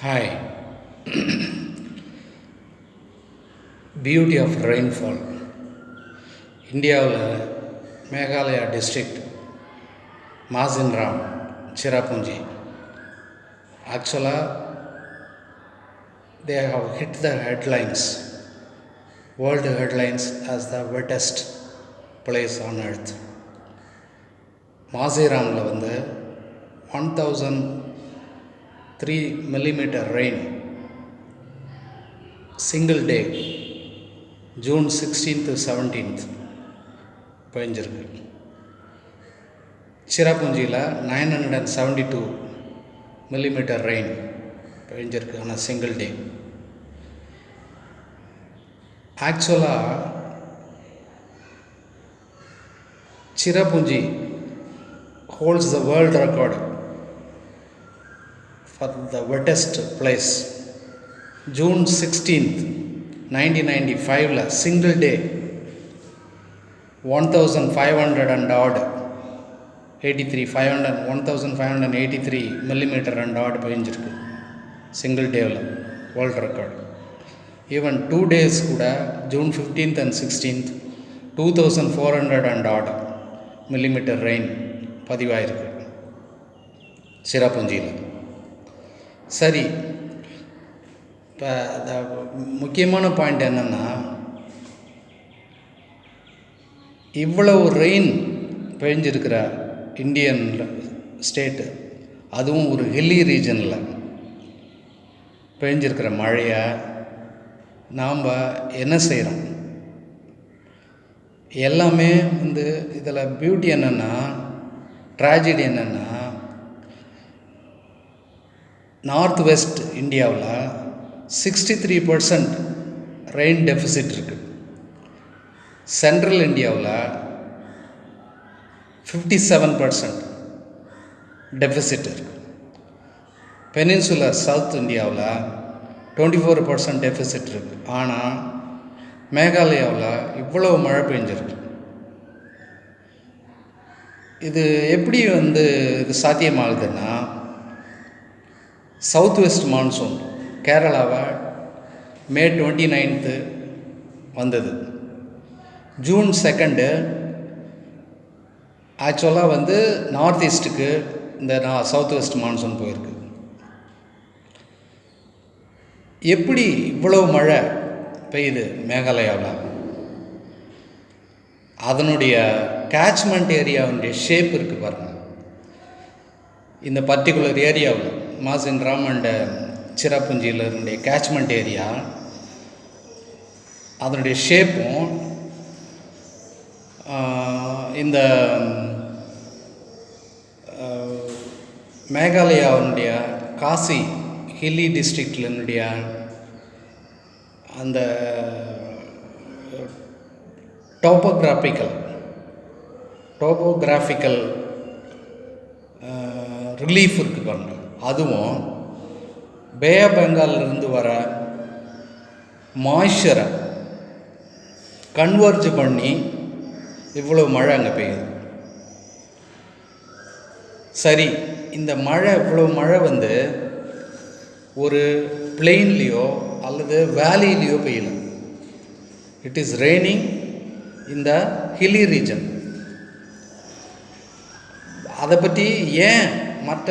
Hi. Beauty of rainfall. இந்தியாவில் Meghalaya district மாசின்ராம் சிராபுஞ்சி ஆக்சுவலாக they have hit the headlines, world headlines as the wettest place on earth. மாசிராமில் 1003 millimeter rain single day June 16th to 17th பெஞ்சிருக்கு. சிராபுஞ்சியில் 972 millimeter rain பெஞ்சிருக்கு on a single day. ஆக்சுவலாக சிராபுஞ்சி holds the world record for the wettest place. June 16th 1995 single day 1500 and odd 1583 millimeter and odd பெஞ்சிருக்கு single டேவில் world record. Even 2 days கூட June 15th and 16th 2400 and odd millimeter rain பதிவாயிருக்கு சிராபுஞ்சியில். சரி, இப்போ முக்கியமான point என்னென்னா, இவ்வளவு rain பெஞ்சிருக்கிற Indian state, அதுவும் ஒரு ஹில்லி ரீஜனில் பெஞ்சிருக்கிற மழையை நாம் என்ன செய்கிறோம்? எல்லாமே இதில் பியூட்டி என்னென்னா, ட்ராஜடி என்னென்னா, நார்த் வெஸ்ட் இந்தியாவில் 63% ரெயின் டெஃபிசிட் இருக்குது. சென்ட்ரல் இந்தியாவில் 57% டெஃபிசிட் இருக்குது. பெனின்சுலர் சவுத் இந்தியாவில் 24% டெஃபிசிட் இருக்குது. ஆனால் மேகாலயாவில் இவ்வளவு மழை பெஞ்சிருக்கு. இது எப்படி இது சாத்தியமாகுதுன்னா, சவுத் வெஸ்ட் மான்சூன் கேரளாவை May 29th வந்தது. June 2nd ஆக்சுவலாக நார்த் ஈஸ்ட்டுக்கு இந்த சவுத் வெஸ்ட் மான்சூன் போயிருக்கு. எப்படி இவ்வளவு மழை பெய்யுது மேகாலயாவில்? அதனுடைய கேட்ச்மெண்ட் ஏரியாவுடைய ஷேப் இருக்குது பாருங்கள். இந்த பர்டிகுலர் ஏரியாவில் மாசின்ராம் அண்ட் சிராபுஞ்சியில் இருந்த கேட்ச்மெண்ட் ஏரியா, அதனுடைய ஷேப்பும் இந்த மேகாலயாவுடைய காசி ஹில்லி டிஸ்ட்ரிக்டினுடைய அந்த டோபோகிராஃபிக்கல் ரிலீஃப் இருக்குது பாருங்கள். அதுவும் பே ஆஃப் பெங்காலிருந்து வர மாய்ஸ்சரை கன்வர்ஜ் பண்ணி இவ்வளோ மழை அங்கே பெய்யுது. சரி, இந்த மழை இவ்வளோ மழை ஒரு பிளெயின்லேயோ அல்லது வேலிலேயோ பெய்யல. It is raining in the hilly region. அதை பற்றி ஏன் மற்ற